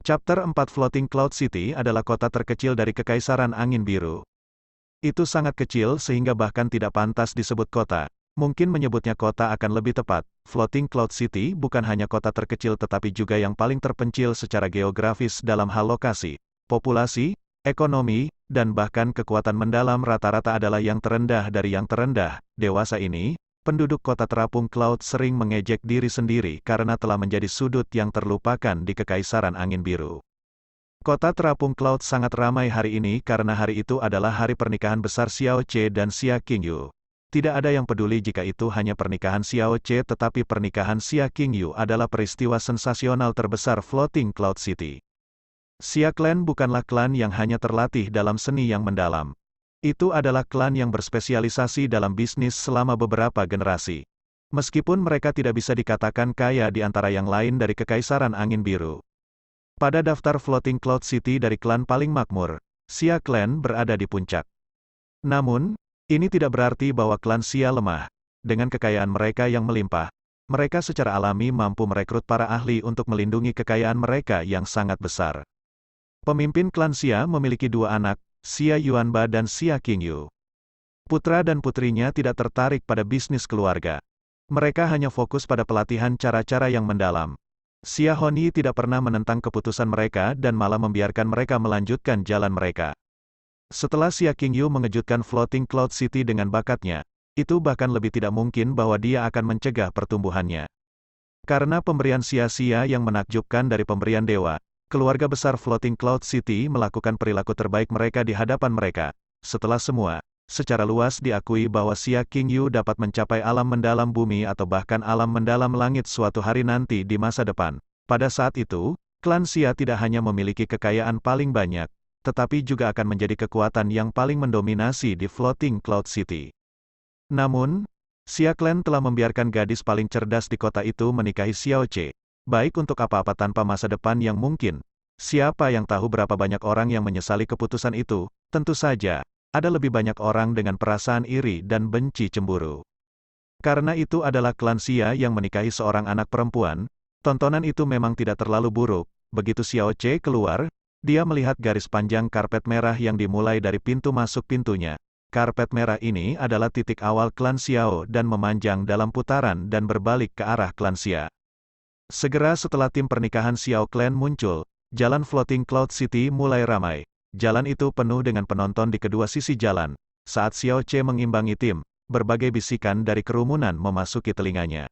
Chapter 4 Floating Cloud City adalah kota terkecil dari Kekaisaran Angin Biru. Itu sangat kecil sehingga bahkan tidak pantas disebut kota. Mungkin menyebutnya kota akan lebih tepat. Floating Cloud City bukan hanya kota terkecil tetapi juga yang paling terpencil secara geografis dalam hal lokasi, populasi, ekonomi, dan bahkan kekuatan mendalam rata-rata adalah yang terendah dari yang terendah. Dewasa ini, penduduk kota terapung Cloud sering mengejek diri sendiri karena telah menjadi sudut yang terlupakan di Kekaisaran Angin Biru. Kota terapung Cloud sangat ramai hari ini karena hari itu adalah hari pernikahan besar Xiao Che dan Xia Qingyu. Tidak ada yang peduli jika itu hanya pernikahan Xiao Che tetapi pernikahan Xia Qingyu adalah peristiwa sensasional terbesar Floating Cloud City. Xia Clan bukanlah klan yang hanya terlatih dalam seni yang mendalam. Itu adalah klan yang berspesialisasi dalam bisnis selama beberapa generasi. Meskipun mereka tidak bisa dikatakan kaya di antara yang lain dari Kekaisaran Angin Biru. Pada daftar Floating Cloud City dari klan paling makmur, Xia Clan berada di puncak. Namun, ini tidak berarti bahwa klan Xia lemah. Dengan kekayaan mereka yang melimpah, mereka secara alami mampu merekrut para ahli untuk melindungi kekayaan mereka yang sangat besar. Pemimpin klan Xia memiliki dua anak, Xia Yuanba dan Xia Qingyu. Putra dan putrinya tidak tertarik pada bisnis keluarga. Mereka hanya fokus pada pelatihan cara-cara yang mendalam. Xia Honyi tidak pernah menentang keputusan mereka dan malah membiarkan mereka melanjutkan jalan mereka. Setelah Xia Qingyu mengejutkan Floating Cloud City dengan bakatnya, itu bahkan lebih tidak mungkin bahwa dia akan mencegah pertumbuhannya. Karena pemberian sia-sia yang menakjubkan dari pemberian dewa, keluarga besar Floating Cloud City melakukan perilaku terbaik mereka di hadapan mereka. Setelah semua, secara luas diakui bahwa Xia Qingyu dapat mencapai alam mendalam bumi atau bahkan alam mendalam langit suatu hari nanti di masa depan. Pada saat itu, klan Xia tidak hanya memiliki kekayaan paling banyak, tetapi juga akan menjadi kekuatan yang paling mendominasi di Floating Cloud City. Namun, Xia Clan telah membiarkan gadis paling cerdas di kota itu menikahi Xiao Che. Baik untuk apa-apa tanpa masa depan yang mungkin. Siapa yang tahu berapa banyak orang yang menyesali keputusan itu? Tentu saja, ada lebih banyak orang dengan perasaan iri dan benci cemburu. Karena itu adalah klan Xia yang menikahi seorang anak perempuan, tontonan itu memang tidak terlalu buruk. Begitu Xiao Che keluar, dia melihat garis panjang karpet merah yang dimulai dari pintu masuk pintunya. Karpet merah ini adalah titik awal klan Xiao dan memanjang dalam putaran dan berbalik ke arah klan Xia. Segera setelah tim pernikahan Xiao Clan muncul, jalan Floating Cloud City mulai ramai. Jalan itu penuh dengan penonton di kedua sisi jalan. Saat Xiao Che mengimbangi tim, berbagai bisikan dari kerumunan memasuki telinganya.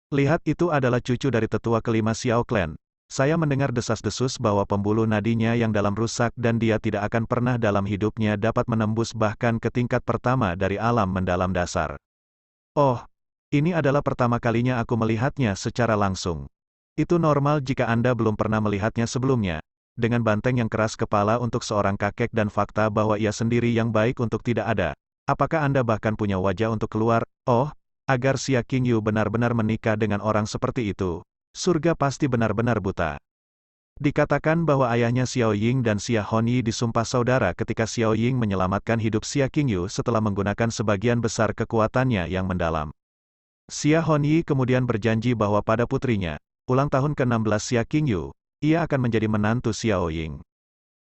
Lihat, itu adalah cucu dari tetua kelima Xiao Clan. Saya mendengar desas-desus bahwa pembuluh nadinya yang dalam rusak dan dia tidak akan pernah dalam hidupnya dapat menembus bahkan ke tingkat pertama dari alam mendalam dasar. Oh, ini adalah pertama kalinya aku melihatnya secara langsung. Itu normal jika Anda belum pernah melihatnya sebelumnya. Dengan banteng yang keras kepala untuk seorang kakek dan fakta bahwa ia sendiri yang baik untuk tidak ada. Apakah Anda bahkan punya wajah untuk keluar? Oh, agar Xia Qingyu benar-benar menikah dengan orang seperti itu. Surga pasti benar-benar buta. Dikatakan bahwa ayahnya Xiao Ying dan Xia Honyi disumpah saudara ketika Xiao Ying menyelamatkan hidup Xia Qingyu setelah menggunakan sebagian besar kekuatannya yang mendalam. Xia Honyi kemudian berjanji bahwa pada putrinya, ulang tahun ke-16 Xia Qingyu, ia akan menjadi menantu Xiao Ying.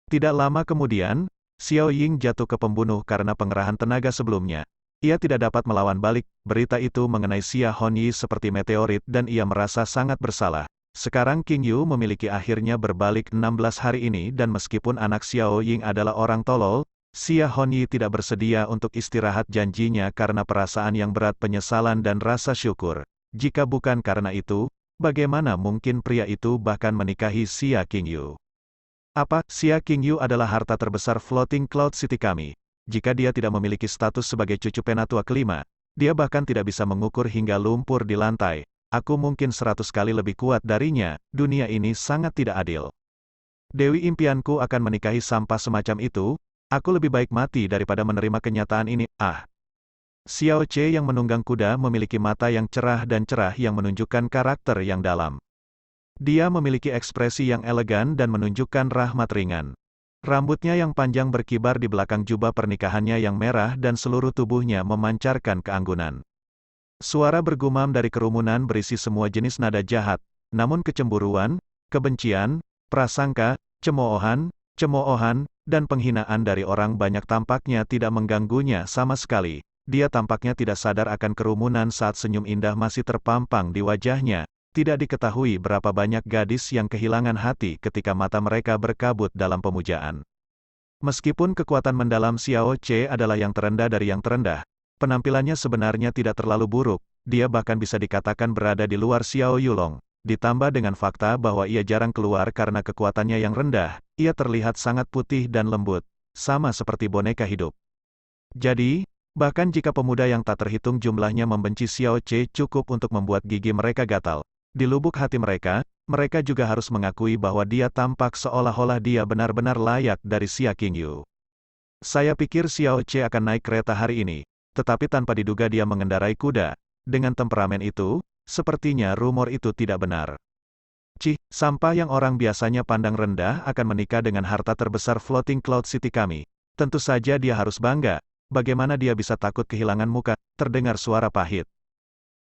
Tidak lama kemudian, Xiao Ying jatuh ke pembunuh karena pengerahan tenaga sebelumnya. Ia tidak dapat melawan balik. Berita itu mengenai Xia Honyi seperti meteorit dan ia merasa sangat bersalah. Sekarang Qingyu memiliki akhirnya berbalik 16 hari ini dan meskipun anak Xiao Ying adalah orang tolol, Xia Honyi tidak bersedia untuk istirahat janjinya karena perasaan yang berat penyesalan dan rasa syukur. Jika bukan karena itu, bagaimana mungkin pria itu bahkan menikahi Xia Qingyu? Apa, Xia Qingyu adalah harta terbesar Floating Cloud City kami? Jika dia tidak memiliki status sebagai cucu penatua kelima, dia bahkan tidak bisa mengukur hingga lumpur di lantai. Aku mungkin 100 kali lebih kuat darinya, dunia ini sangat tidak adil. Dewi impianku akan menikahi sampah semacam itu, aku lebih baik mati daripada menerima kenyataan ini. Xiao Che yang menunggang kuda memiliki mata yang cerah dan cerah yang menunjukkan karakter yang dalam. Dia memiliki ekspresi yang elegan dan menunjukkan rahmat ringan. Rambutnya yang panjang berkibar di belakang jubah pernikahannya yang merah dan seluruh tubuhnya memancarkan keanggunan. Suara bergumam dari kerumunan berisi semua jenis nada jahat, namun kecemburuan, kebencian, Prasangka, cemoohan, dan penghinaan dari orang banyak tampaknya tidak mengganggunya sama sekali. Dia tampaknya tidak sadar akan kerumunan saat senyum indah masih terpampang di wajahnya. Tidak diketahui berapa banyak gadis yang kehilangan hati ketika mata mereka berkabut dalam pemujaan. Meskipun kekuatan mendalam Xiao Che adalah yang terendah dari yang terendah, penampilannya sebenarnya tidak terlalu buruk, dia bahkan bisa dikatakan berada di luar Xiao Yulong. Ditambah dengan fakta bahwa ia jarang keluar karena kekuatannya yang rendah, ia terlihat sangat putih dan lembut, sama seperti boneka hidup. Jadi, bahkan jika pemuda yang tak terhitung jumlahnya membenci Xiao Che cukup untuk membuat gigi mereka gatal, di lubuk hati mereka, mereka juga harus mengakui bahwa dia tampak seolah-olah dia benar-benar layak dari Xia Qingyu. Saya pikir Xiao Che akan naik kereta hari ini, tetapi tanpa diduga dia mengendarai kuda. Dengan temperamen itu, sepertinya rumor itu tidak benar. Cih, sampah yang orang biasanya pandang rendah akan menikah dengan harta terbesar Floating Cloud City kami. Tentu saja dia harus bangga. Bagaimana dia bisa takut kehilangan muka? Terdengar suara pahit.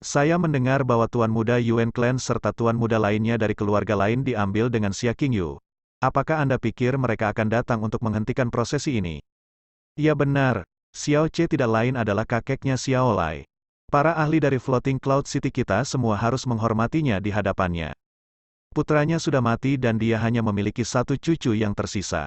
Saya mendengar bahwa Tuan Muda Yuan Clan serta Tuan Muda lainnya dari keluarga lain diambil dengan Xia Qingyu. Apakah Anda pikir mereka akan datang untuk menghentikan prosesi ini? Ya benar, Xiao Che tidak lain adalah kakeknya Xiao Lai. Para ahli dari Floating Cloud City kita semua harus menghormatinya di hadapannya. Putranya sudah mati dan dia hanya memiliki satu cucu yang tersisa.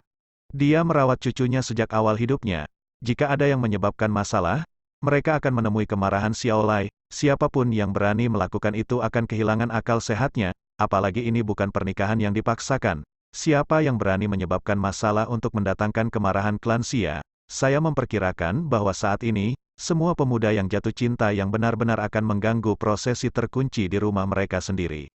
Dia merawat cucunya sejak awal hidupnya. Jika ada yang menyebabkan masalah, mereka akan menemui kemarahan Xiao Lai. Siapapun yang berani melakukan itu akan kehilangan akal sehatnya, apalagi ini bukan pernikahan yang dipaksakan. Siapa yang berani menyebabkan masalah untuk mendatangkan kemarahan klan Xia? Saya memperkirakan bahwa saat ini, semua pemuda yang jatuh cinta yang benar-benar akan mengganggu prosesi terkunci di rumah mereka sendiri.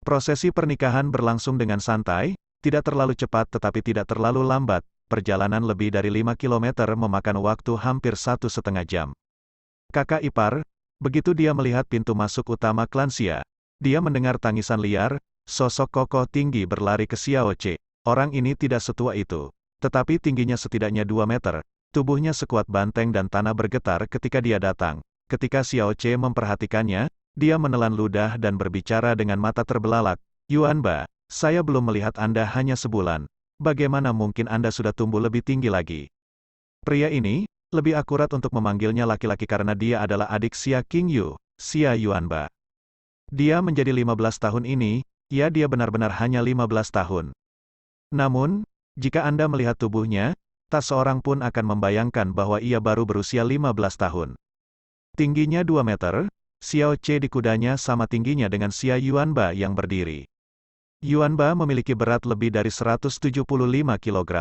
Prosesi pernikahan berlangsung dengan santai, tidak terlalu cepat tetapi tidak terlalu lambat, perjalanan lebih dari 5 km memakan waktu hampir 1,5 jam. Kakak ipar, begitu dia melihat pintu masuk utama klan Xia, dia mendengar tangisan liar, sosok kokoh tinggi berlari ke Xiao Che. Orang ini tidak setua itu, tetapi tingginya setidaknya 2 meter. Tubuhnya sekuat banteng dan tanah bergetar ketika dia datang. Ketika Xiao Che memperhatikannya, dia menelan ludah dan berbicara dengan mata terbelalak. Yuan Ba, saya belum melihat Anda hanya sebulan. Bagaimana mungkin Anda sudah tumbuh lebih tinggi lagi? Pria ini, lebih akurat untuk memanggilnya laki-laki karena dia adalah adik Xia Qingyu, Xia Yuan Ba. Dia menjadi 15 tahun ini, ya dia benar-benar hanya 15 tahun. Namun, jika Anda melihat tubuhnya, tak seorang pun akan membayangkan bahwa ia baru berusia 15 tahun. Tingginya 2 meter, Xiao Che di kudanya sama tingginya dengan Xia Yuan Ba yang berdiri. Yuan Ba memiliki berat lebih dari 175 kg.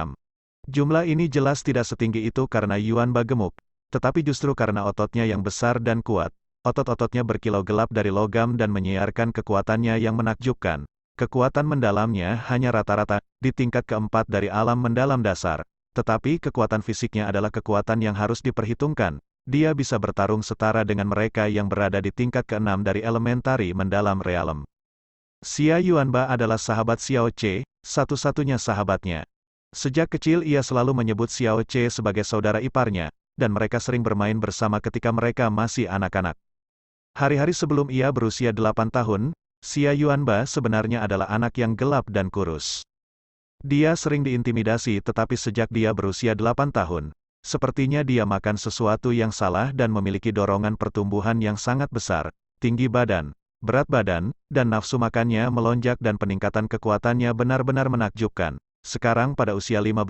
Jumlah ini jelas tidak setinggi itu karena Yuan Ba gemuk, tetapi justru karena ototnya yang besar dan kuat. Otot-ototnya berkilau gelap dari logam dan menyiarkan kekuatannya yang menakjubkan. Kekuatan mendalamnya hanya rata-rata di tingkat keempat dari alam mendalam dasar. Tetapi kekuatan fisiknya adalah kekuatan yang harus diperhitungkan. Dia bisa bertarung setara dengan mereka yang berada di tingkat ke-6 dari elementari mendalam realem. Xia Yuan Ba adalah sahabat Xiao Che, satu-satunya sahabatnya. Sejak kecil ia selalu menyebut Xiao Che sebagai saudara iparnya, dan mereka sering bermain bersama ketika mereka masih anak-anak. Hari-hari sebelum ia berusia 8 tahun, Xia Yuan Ba sebenarnya adalah anak yang gelap dan kurus. Dia sering diintimidasi tetapi sejak dia berusia 8 tahun, sepertinya dia makan sesuatu yang salah dan memiliki dorongan pertumbuhan yang sangat besar, tinggi badan, berat badan, dan nafsu makannya melonjak dan peningkatan kekuatannya benar-benar menakjubkan. Sekarang pada usia 15,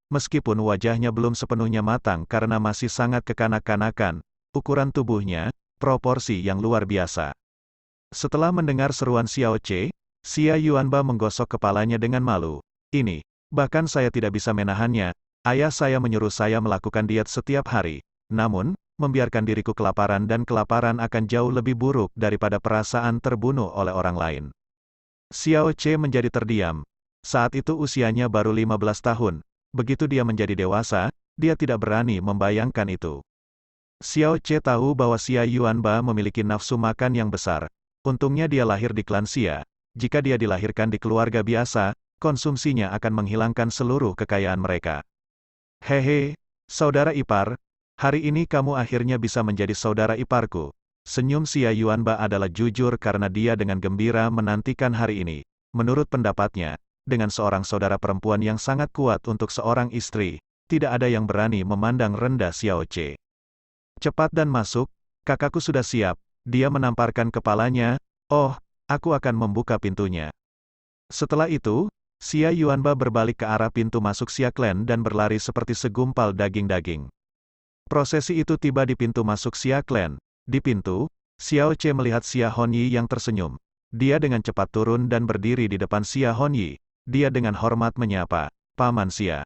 meskipun wajahnya belum sepenuhnya matang karena masih sangat kekanak-kanakan, ukuran tubuhnya, proporsi yang luar biasa. Setelah mendengar seruan Xiao Che, Xia Yuan Ba menggosok kepalanya dengan malu. Ini, bahkan saya tidak bisa menahannya. Ayah saya menyuruh saya melakukan diet setiap hari. Namun, membiarkan diriku kelaparan dan kelaparan akan jauh lebih buruk daripada perasaan terbunuh oleh orang lain. Xiao Che menjadi terdiam. Saat itu usianya baru 15 tahun. Begitu dia menjadi dewasa, dia tidak berani membayangkan itu. Xiao Che tahu bahwa Xia Yuan Ba memiliki nafsu makan yang besar. Untungnya dia lahir di klan Xia. Jika dia dilahirkan di keluarga biasa, konsumsinya akan menghilangkan seluruh kekayaan mereka. Hehe, saudara ipar, hari ini kamu akhirnya bisa menjadi saudara iparku. Senyum Xia Yuan Ba adalah jujur karena dia dengan gembira menantikan hari ini. Menurut pendapatnya, dengan seorang saudara perempuan yang sangat kuat untuk seorang istri, tidak ada yang berani memandang rendah Xiao Che. Cepat dan masuk, kakakku sudah siap, dia menamparkan kepalanya, oh, aku akan membuka pintunya. Setelah itu, Xia Yuanba berbalik ke arah pintu masuk Xia Clan dan berlari seperti segumpal daging-daging. Prosesi itu tiba di pintu masuk Xia Clan. Di pintu, Xiao Che melihat Xia Honyi yang tersenyum. Dia dengan cepat turun dan berdiri di depan Xia Honyi. Dia dengan hormat menyapa, Paman Xia.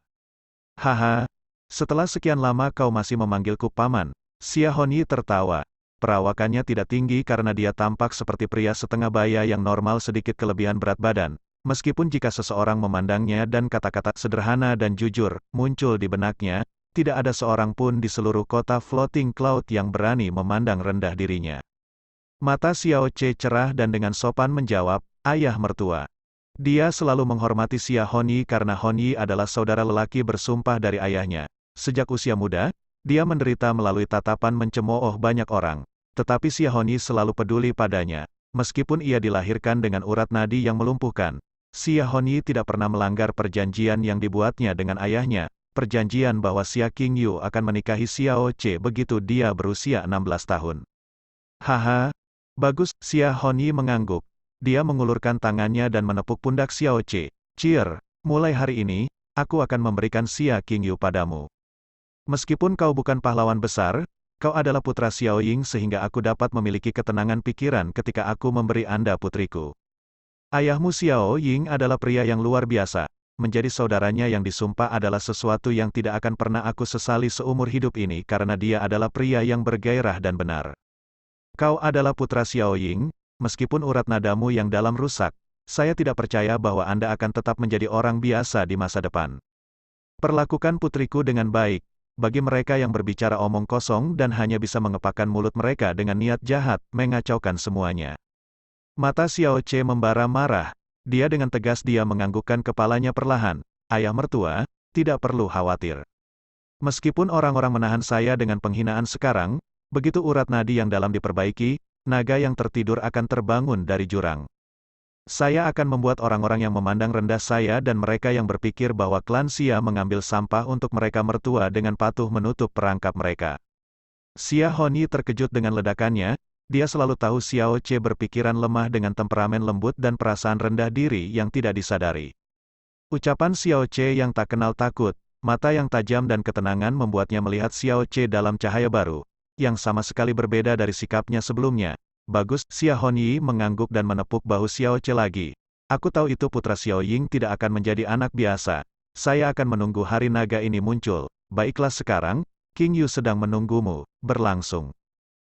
Haha, setelah sekian lama kau masih memanggilku Paman. Xia Honyi tertawa. Perawakannya tidak tinggi karena dia tampak seperti pria setengah baya yang normal sedikit kelebihan berat badan. Meskipun jika seseorang memandangnya dan kata-kata sederhana dan jujur muncul di benaknya, tidak ada seorang pun di seluruh kota Floating Cloud yang berani memandang rendah dirinya. Mata Xiao Che cerah dan dengan sopan menjawab, ayah mertua. Dia selalu menghormati Xia Honyi karena Honyi adalah saudara lelaki bersumpah dari ayahnya. Sejak usia muda, dia menderita melalui tatapan mencemooh banyak orang. Tetapi Xia Honyi selalu peduli padanya. Meskipun ia dilahirkan dengan urat nadi yang melumpuhkan, Xia Honyi tidak pernah melanggar perjanjian yang dibuatnya dengan ayahnya, perjanjian bahwa Xia Qingyu akan menikahi Xiao Che begitu dia berusia 16 tahun. Haha, bagus, Xia Honyi mengangguk. Dia mengulurkan tangannya dan menepuk pundak Xiao Che. Cheer, mulai hari ini, aku akan memberikan Xia Qingyu padamu. Meskipun kau bukan pahlawan besar, kau adalah putra Xiao Ying sehingga aku dapat memiliki ketenangan pikiran ketika aku memberi Anda putriku. Ayahmu Xiao Ying adalah pria yang luar biasa. Menjadi saudaranya yang disumpah adalah sesuatu yang tidak akan pernah aku sesali seumur hidup ini karena dia adalah pria yang bergairah dan benar. Kau adalah putra Xiao Ying, meskipun urat nadamu yang dalam rusak, saya tidak percaya bahwa Anda akan tetap menjadi orang biasa di masa depan. Perlakukan putriku dengan baik. Bagi mereka yang berbicara omong kosong dan hanya bisa mengepakkan mulut mereka dengan niat jahat, mengacaukan semuanya. Mata Xiao Che membara marah. Dia dengan tegas dia menganggukkan kepalanya perlahan. Ayah mertua, tidak perlu khawatir. Meskipun orang-orang menahan saya dengan penghinaan sekarang, begitu urat nadi yang dalam diperbaiki, naga yang tertidur akan terbangun dari jurang. Saya akan membuat orang-orang yang memandang rendah saya dan mereka yang berpikir bahwa klan Xia mengambil sampah untuk mereka mertua dengan patuh menutup perangkap mereka. Xia Honyi terkejut dengan ledakannya. Dia selalu tahu Xiao Che berpikiran lemah dengan temperamen lembut dan perasaan rendah diri yang tidak disadari. Ucapan Xiao Che yang tak kenal takut, mata yang tajam dan ketenangan membuatnya melihat Xiao Che dalam cahaya baru, yang sama sekali berbeda dari sikapnya sebelumnya. Bagus, Xia Honyi mengangguk dan menepuk bahu Xiao Che lagi. Aku tahu itu putra Xiao Ying tidak akan menjadi anak biasa. Saya akan menunggu hari naga ini muncul. Baiklah sekarang, Qingyu sedang menunggumu, berlangsung.